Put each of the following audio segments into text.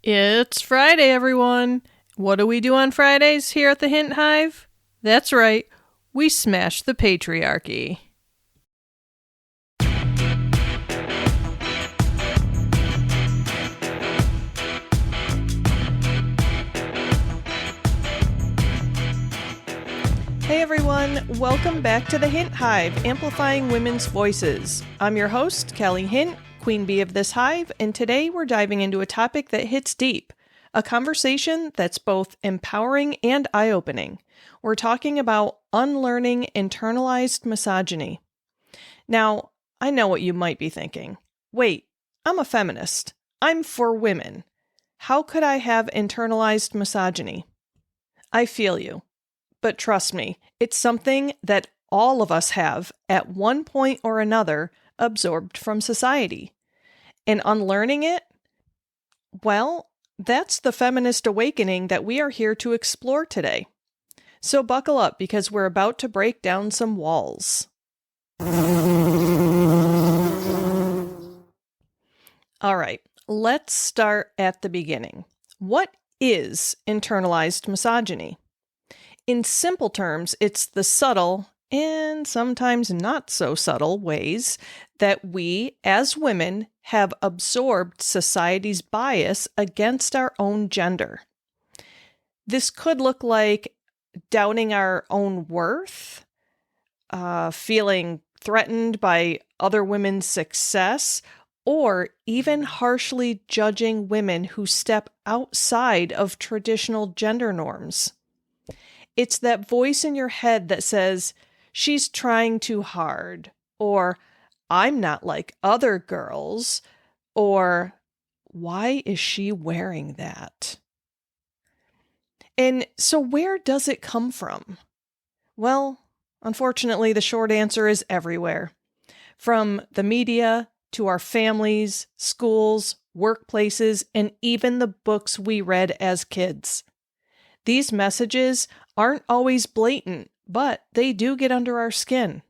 It's Friday, everyone. What do we do on Fridays here at the Hint Hive? That's right, we smash the patriarchy. Hey everyone, welcome back to the Hint Hive, Amplifying Women's Voices. I'm your host, Kelly Hint, Queen Bee of this hive, and today we're diving into a topic that hits deep, a conversation that's both empowering and eye-opening. We're talking about unlearning internalized misogyny. Now, I know what you might be thinking. Wait, I'm a feminist. I'm for women. How could I have internalized misogyny? I feel you. But trust me, it's something that all of us have, at one point or another, absorbed from society. And unlearning it? Well, that's the feminist awakening that we are here to explore today. So buckle up because we're about to break down some walls. All right, let's start at the beginning. What is internalized misogyny? In simple terms, it's the subtle and sometimes not so subtle ways that we, as women, have absorbed society's bias against our own gender. This could look like doubting our own worth, feeling threatened by other women's success, or even harshly judging women who step outside of traditional gender norms. It's that voice in your head that says, she's trying too hard, or I'm not like other girls, or why is she wearing that? And so where does it come from? Well, unfortunately, the short answer is everywhere. From the media to our families, schools, workplaces, and even the books we read as kids. These messages aren't always blatant, but they do get under our skin.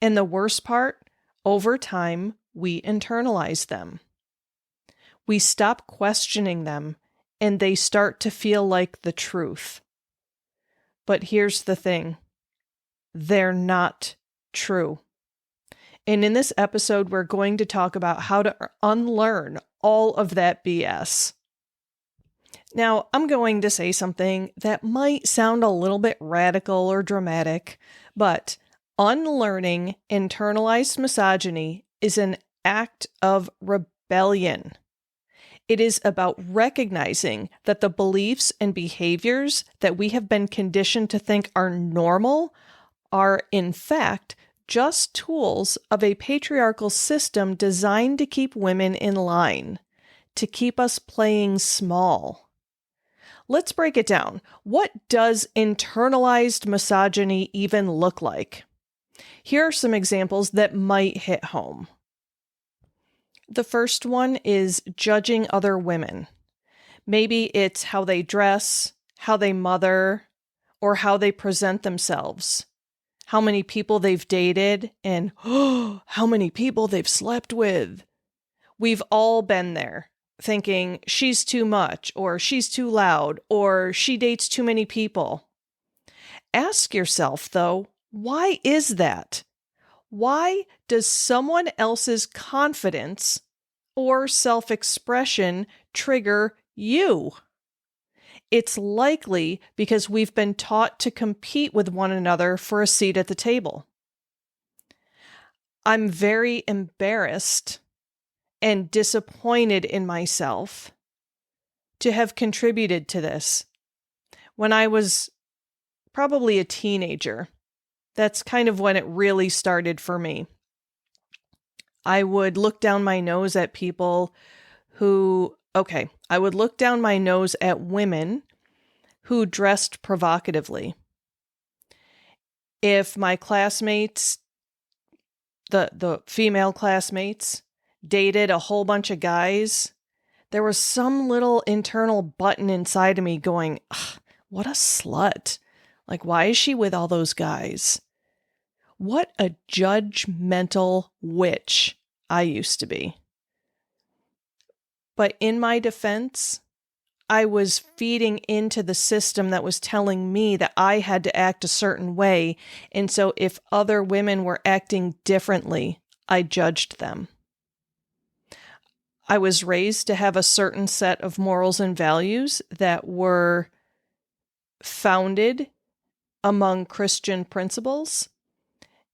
And the worst part, over time, we internalize them. We stop questioning them, and they start to feel like the truth. But here's the thing. They're not true. And in this episode, we're going to talk about how to unlearn all of that BS. Now, I'm going to say something that might sound a little bit radical or dramatic, but unlearning internalized misogyny is an act of rebellion. It is about recognizing that the beliefs and behaviors that we have been conditioned to think are normal are, in fact, just tools of a patriarchal system designed to keep women in line, to keep us playing small. Let's break it down. What does internalized misogyny even look like? Here are some examples that might hit home. The first one is judging other women. Maybe it's how they dress, how they mother, or how they present themselves. How many people they've dated, and how many people they've slept with. We've all been there, thinking she's too much, or she's too loud, or she dates too many people. Ask yourself, though, why is that? Why does someone else's confidence or self-expression trigger you? It's likely because we've been taught to compete with one another for a seat at the table. I'm very embarrassed and disappointed in myself to have contributed to this. When I was probably a teenager, that's kind of when it really started for me. I would look down my nose at people I would look down my nose at women who dressed provocatively. If my classmates, the female classmates, dated a whole bunch of guys, there was some little internal button inside of me going, what a slut. Like, why is she with all those guys? What a judgmental witch I used to be. But in my defense, I was feeding into the system that was telling me that I had to act a certain way. And so if other women were acting differently, I judged them. I was raised to have a certain set of morals and values that were founded among Christian principles.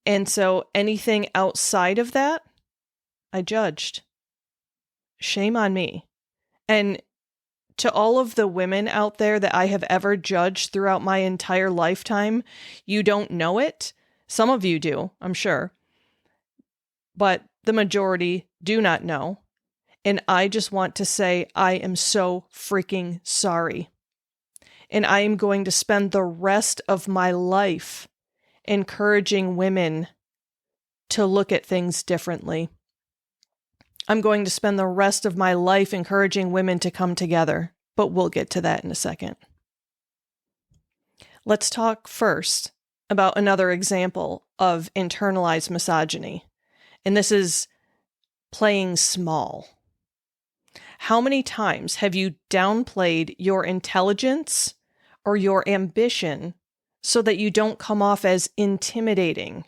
And so anything outside of that, I judged. Shame on me. And to all of the women out there that I have ever judged throughout my entire lifetime, you don't know it. Some of you do, I'm sure. But the majority do not know. And I just want to say I am so freaking sorry. And I am going to spend the rest of my life encouraging women to look at things differently. I'm going to spend the rest of my life encouraging women to come together, but we'll get to that in a second. Let's talk first about another example of internalized misogyny, and this is playing small. How many times have you downplayed your intelligence or your ambition so that you don't come off as intimidating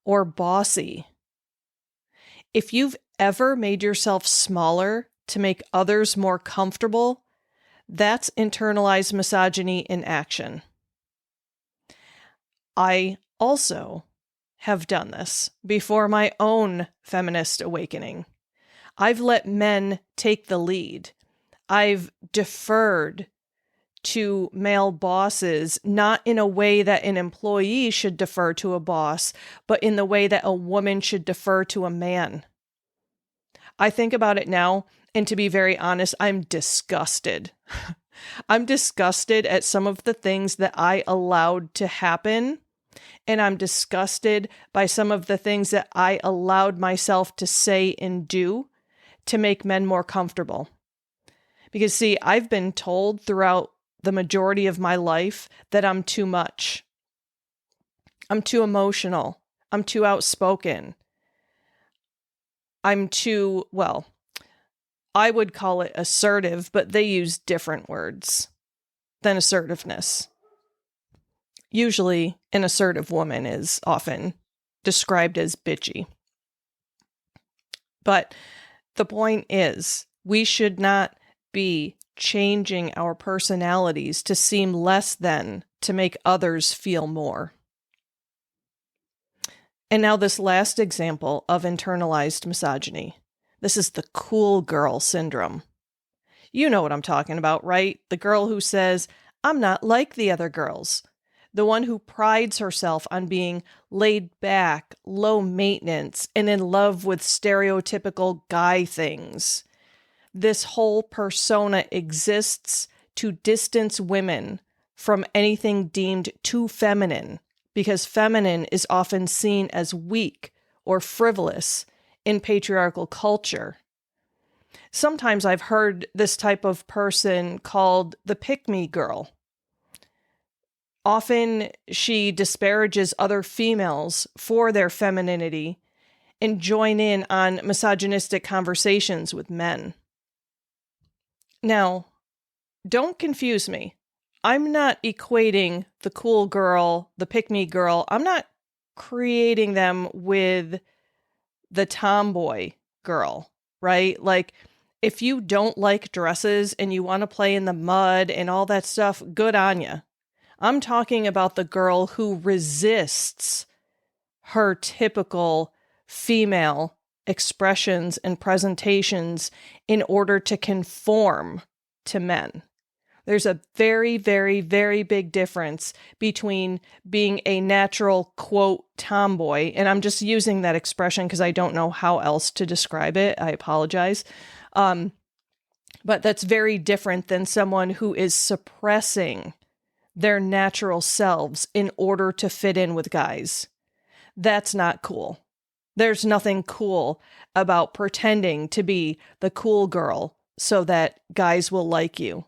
or bossy? If you've ever made yourself smaller to make others more comfortable, that's internalized misogyny in action. I also have done this before my own feminist awakening. I've let men take the lead. I've deferred to male bosses, not in a way that an employee should defer to a boss, but in the way that a woman should defer to a man. I think about it now, and to be very honest, I'm disgusted. I'm disgusted at some of the things that I allowed to happen, and I'm disgusted by some of the things that I allowed myself to say and do to make men more comfortable. Because see, I've been told throughout the majority of my life that I'm too much. I'm too emotional. I'm too outspoken. I'm too, well, I would call it assertive, but they use different words than assertiveness. Usually, an assertive woman is often described as bitchy. But the point is, we should not be changing our personalities to seem less than to make others feel more. And now this last example of internalized misogyny. This is the cool girl syndrome. You know what I'm talking about, right? The girl who says, I'm not like the other girls. The one who prides herself on being laid back, low maintenance, and in love with stereotypical guy things. This whole persona exists to distance women from anything deemed too feminine, because feminine is often seen as weak or frivolous in patriarchal culture. Sometimes I've heard this type of person called the pick-me girl. Often she disparages other females for their femininity and join in on misogynistic conversations with men. Now, don't confuse me. I'm not equating the cool girl, the pick-me girl. I'm not creating them with the tomboy girl, right? Like, if you don't like dresses and you want to play in the mud and all that stuff, good on you. I'm talking about the girl who resists her typical female expressions and presentations in order to conform to men. There's a very, very, very big difference between being a natural, quote, tomboy, and I'm just using that expression because I don't know how else to describe it. I apologize. But that's very different than someone who is suppressing their natural selves in order to fit in with guys. That's not cool. There's nothing cool about pretending to be the cool girl so that guys will like you.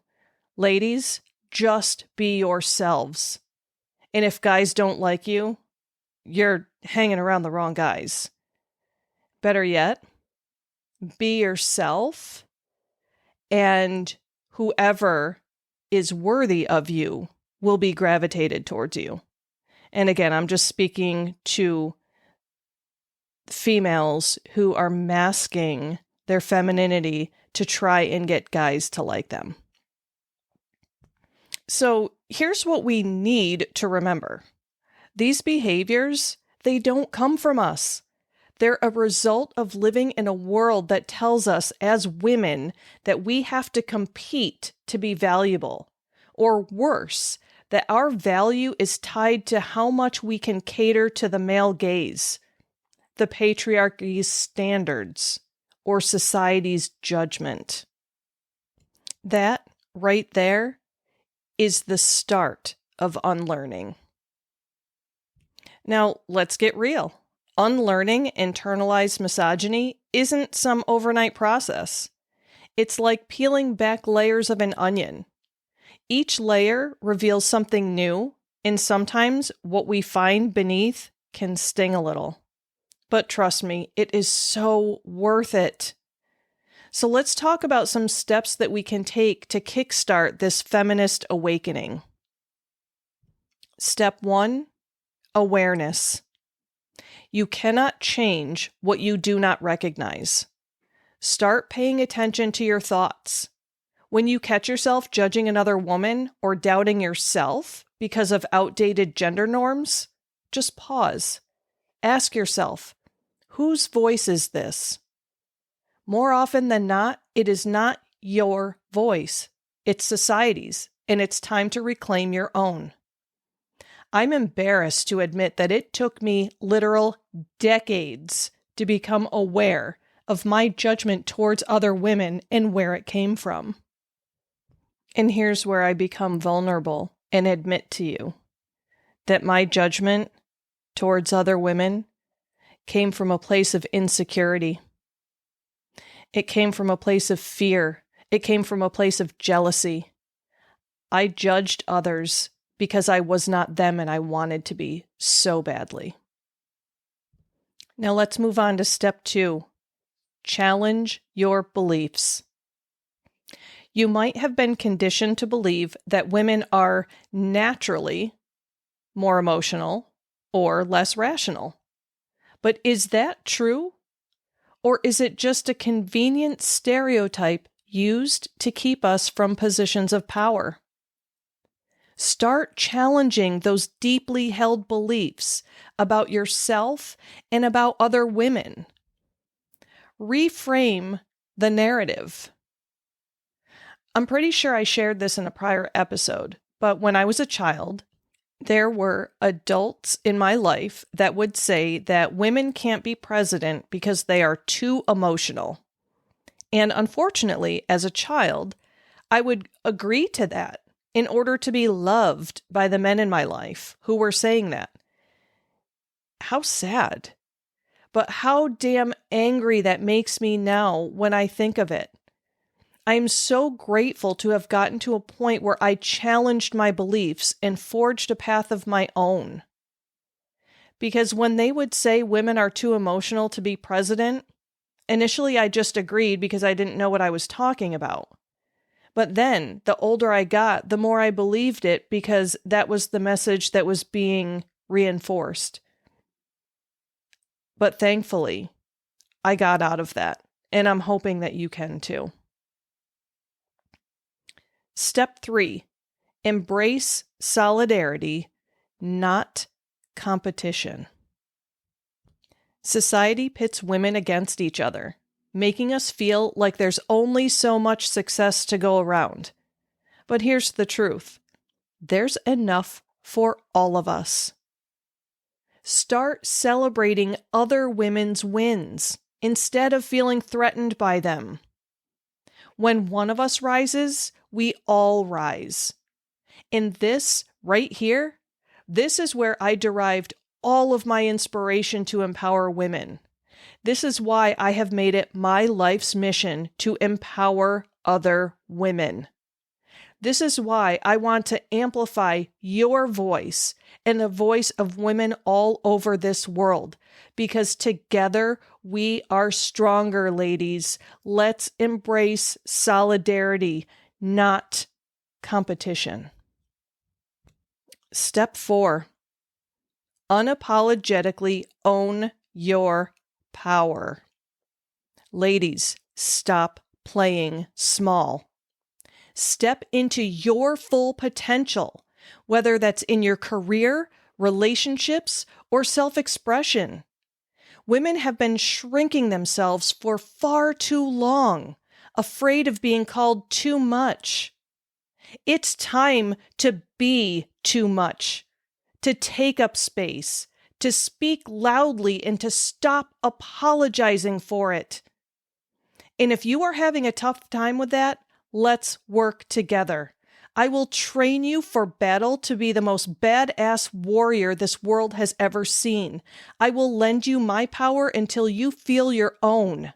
Ladies, just be yourselves. And if guys don't like you, you're hanging around the wrong guys. Better yet, be yourself, and whoever is worthy of you will be gravitated towards you. And again, I'm just speaking to females who are masking their femininity to try and get guys to like them. So here's what we need to remember. These behaviors, they don't come from us. They're a result of living in a world that tells us as women that we have to compete to be valuable. Or worse, that our value is tied to how much we can cater to the male gaze, the patriarchy's standards, or society's judgment. That right there is the start of unlearning. Now, let's get real. Unlearning internalized misogyny isn't some overnight process. It's like peeling back layers of an onion. Each layer reveals something new, and sometimes what we find beneath can sting a little. But trust me, it is so worth it. So let's talk about some steps that we can take to kickstart this feminist awakening. Step 1, awareness. You cannot change what you do not recognize. Start paying attention to your thoughts. When you catch yourself judging another woman or doubting yourself because of outdated gender norms, just pause. Ask yourself, whose voice is this? More often than not, it is not your voice. It's society's, and it's time to reclaim your own. I'm embarrassed to admit that it took me literal decades to become aware of my judgment towards other women and where it came from. And here's where I become vulnerable and admit to you that my judgment towards other women came from a place of insecurity. It came from a place of fear. It came from a place of jealousy. I judged others because I was not them and I wanted to be so badly. Now let's move on to step 2. Challenge your beliefs. You might have been conditioned to believe that women are naturally more emotional or less rational. But is that true? Or is it just a convenient stereotype used to keep us from positions of power? Start challenging those deeply held beliefs about yourself and about other women. Reframe the narrative. I'm pretty sure I shared this in a prior episode, but when I was a child, there were adults in my life that would say that women can't be president because they are too emotional. And unfortunately, as a child, I would agree to that in order to be loved by the men in my life who were saying that. How sad. But how damn angry that makes me now when I think of it. I'm so grateful to have gotten to a point where I challenged my beliefs and forged a path of my own. Because when they would say women are too emotional to be president, initially I just agreed because I didn't know what I was talking about. But then, the older I got, the more I believed it because that was the message that was being reinforced. But thankfully, I got out of that, and I'm hoping that you can too. Step 3, embrace solidarity, not competition. Society pits women against each other, making us feel like there's only so much success to go around. But here's the truth. There's enough for all of us. Start celebrating other women's wins instead of feeling threatened by them. When one of us rises, we all rise. And this right here, this is where I derived all of my inspiration to empower women. This is why I have made it my life's mission to empower other women. This is why I want to amplify your voice and the voice of women all over this world, because together we are stronger, ladies. Let's embrace solidarity, not competition. Step 4, unapologetically own your power. Ladies, stop playing small. Step into your full potential, whether that's in your career, relationships, or self-expression. Women have been shrinking themselves for far too long, afraid of being called too much. It's time to be too much, to take up space, to speak loudly, and to stop apologizing for it. And if you are having a tough time with that, let's work together. I will train you for battle to be the most badass warrior this world has ever seen. I will lend you my power until you feel your own.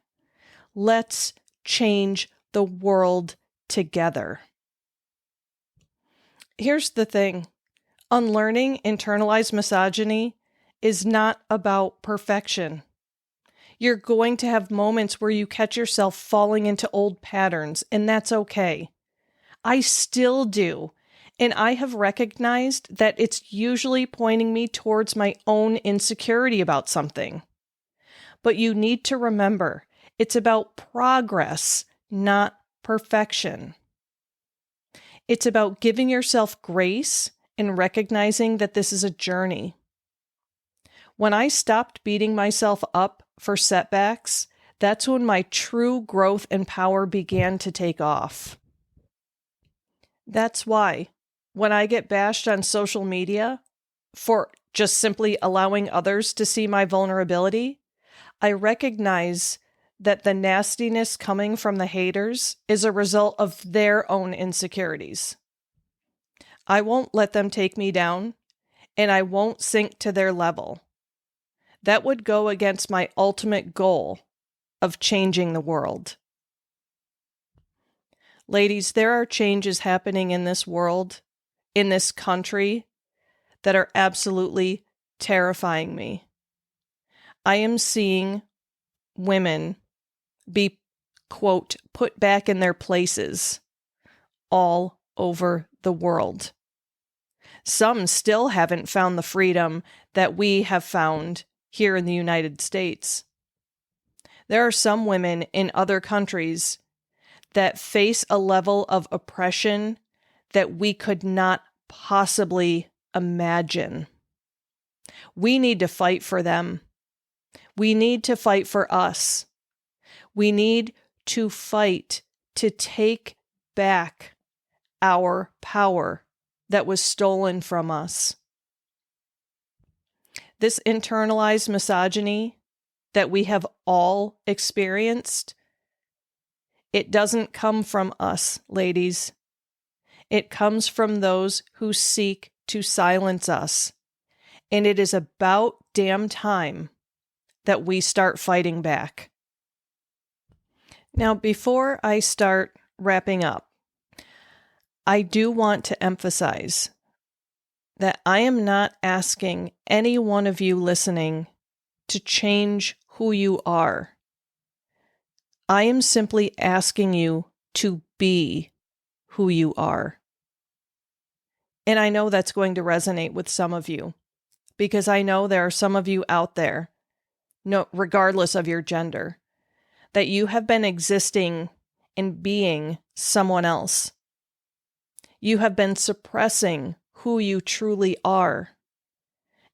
Let's change the world together. Here's the thing. Unlearning internalized misogyny is not about perfection. You're going to have moments where you catch yourself falling into old patterns, and that's okay. I still do, and I have recognized that it's usually pointing me towards my own insecurity about something. But you need to remember, it's about progress, not perfection. It's about giving yourself grace and recognizing that this is a journey. When I stopped beating myself up for setbacks, that's when my true growth and power began to take off. That's why when I get bashed on social media for just simply allowing others to see my vulnerability, I recognize that the nastiness coming from the haters is a result of their own insecurities. I won't let them take me down, and I won't sink to their level. That would go against my ultimate goal of changing the world. Ladies, there are changes happening in this world, in this country, that are absolutely terrifying me. I am seeing women be, quote, put back in their places all over the world. Some still haven't found the freedom that we have found here in the United States. There are some women in other countries that face a level of oppression that we could not possibly imagine. We need to fight for them. We need to fight for us. We need to fight to take back our power that was stolen from us. This internalized misogyny that we have all experienced, it doesn't come from us, ladies. It comes from those who seek to silence us. And it is about damn time that we start fighting back. Now, before I start wrapping up, I do want to emphasize that I am not asking any one of you listening to change who you are. I am simply asking you to be who you are. And I know that's going to resonate with some of you, because I know there are some of you out there, no, regardless of your gender, that you have been existing and being someone else. You have been suppressing who you truly are.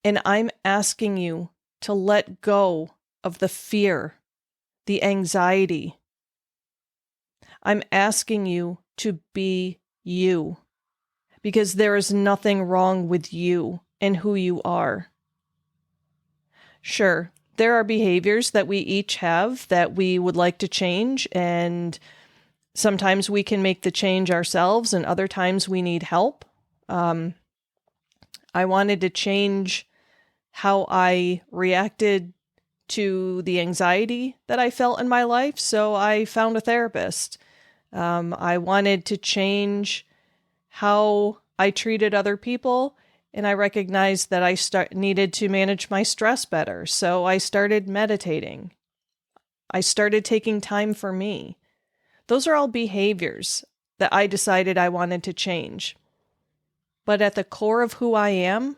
And I'm asking you to let go of the fear, the anxiety. I'm asking you to be you, because there is nothing wrong with you and who you are. Sure, there are behaviors that we each have that we would like to change, and sometimes we can make the change ourselves, and other times we need help. I wanted to change how I reacted to the anxiety that I felt in my life, so I found a therapist. I wanted to change how I treated other people, and I recognized that I needed to manage my stress better, so I started meditating. I started taking time for me. Those are all behaviors that I decided I wanted to change. But at the core of who I am,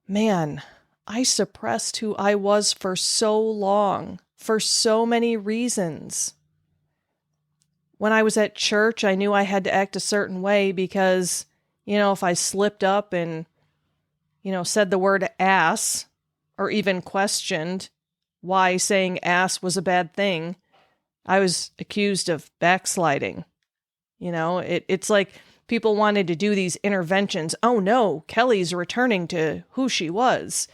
man, I suppressed who I was for so long, for so many reasons. When I was at church, I knew I had to act a certain way because, if I slipped up and, said the word ass, or even questioned why saying ass was a bad thing, I was accused of backsliding. It's like people wanted to do these interventions. Oh no, Kelly's returning to who she was.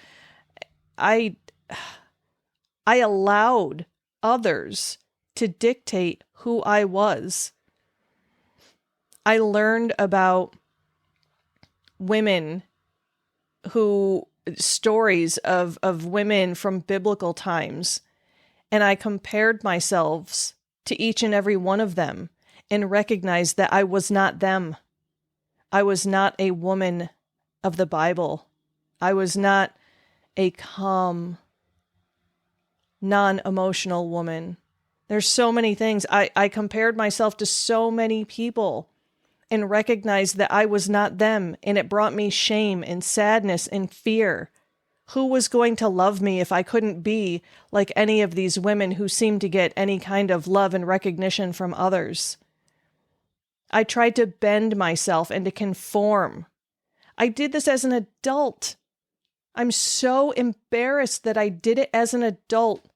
I allowed others to dictate who I was. I learned about women stories of women from biblical times, and I compared myself to each and every one of them and recognized that I was not them. I was not a woman of the Bible. I was not a calm, non-emotional woman. There's so many things. I compared myself to so many people and recognized that I was not them, and it brought me shame and sadness and fear. Who was going to love me if I couldn't be like any of these women who seemed to get any kind of love and recognition from others? I tried to bend myself and to conform. I did this as an adult. I'm so embarrassed that I did it as an adult.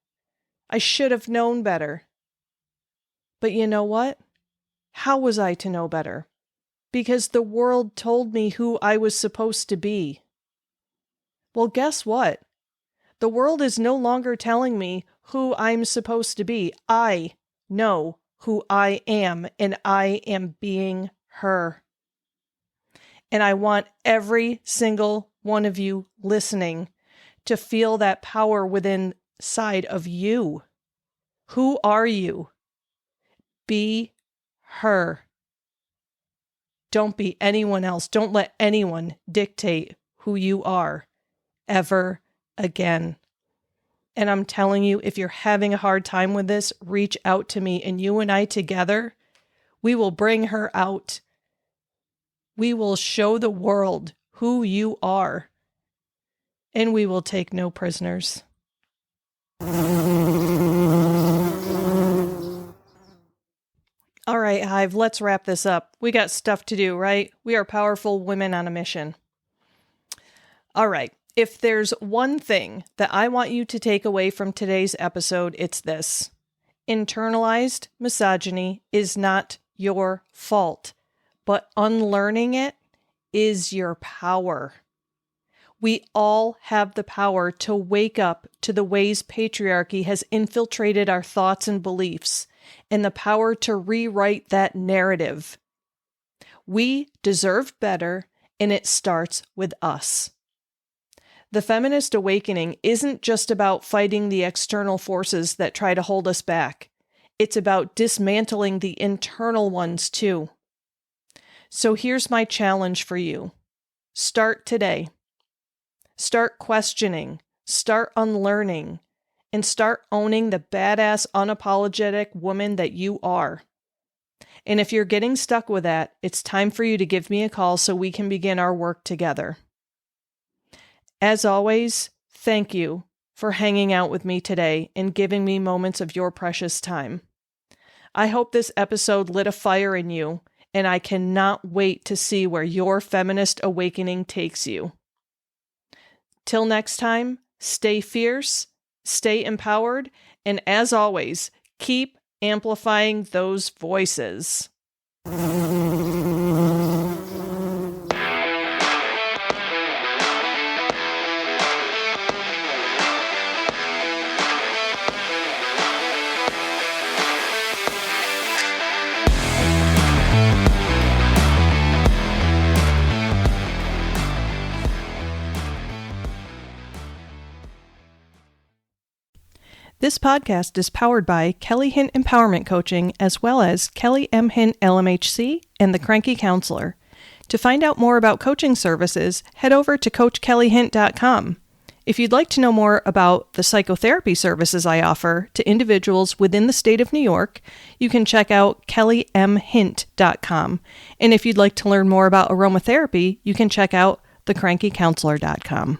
I should have known better. But you know what? How was I to know better? Because the world told me who I was supposed to be. Well, guess what? The world is no longer telling me who I'm supposed to be. I know who I am, and I am being her. And I want every single one of you listening to feel that power within side of you. Who are you? Be her. Don't be anyone else. Don't let anyone dictate who you are ever again. And I'm telling you, if you're having a hard time with this, reach out to me, and you and I together, we will bring her out. We will show the world who you are, and we will take no prisoners. All right, Hive, let's wrap this up. We got stuff to do, right? We are powerful women on a mission. All right. If there's one thing that I want you to take away from today's episode, it's this. Internalized misogyny is not your fault, but unlearning it is your power. We all have the power to wake up to the ways patriarchy has infiltrated our thoughts and beliefs, and the power to rewrite that narrative. We deserve better, and it starts with us. The feminist awakening isn't just about fighting the external forces that try to hold us back. It's about dismantling the internal ones too. So here's my challenge for you. Start today. Start questioning, start unlearning, and start owning the badass, unapologetic woman that you are. And if you're getting stuck with that, it's time for you to give me a call so we can begin our work together. As always, thank you for hanging out with me today and giving me moments of your precious time. I hope this episode lit a fire in you, and I cannot wait to see where your feminist awakening takes you. Till next time, stay fierce, stay empowered, and as always, keep amplifying those voices. This podcast is powered by Kelly Hint Empowerment Coaching, as well as Kelly M. Hint LMHC and The Cranky Counselor. To find out more about coaching services, head over to CoachKellyHint.com. If you'd like to know more about the psychotherapy services I offer to individuals within the state of New York, you can check out kellymhint.com. And if you'd like to learn more about aromatherapy, you can check out thecrankycounselor.com.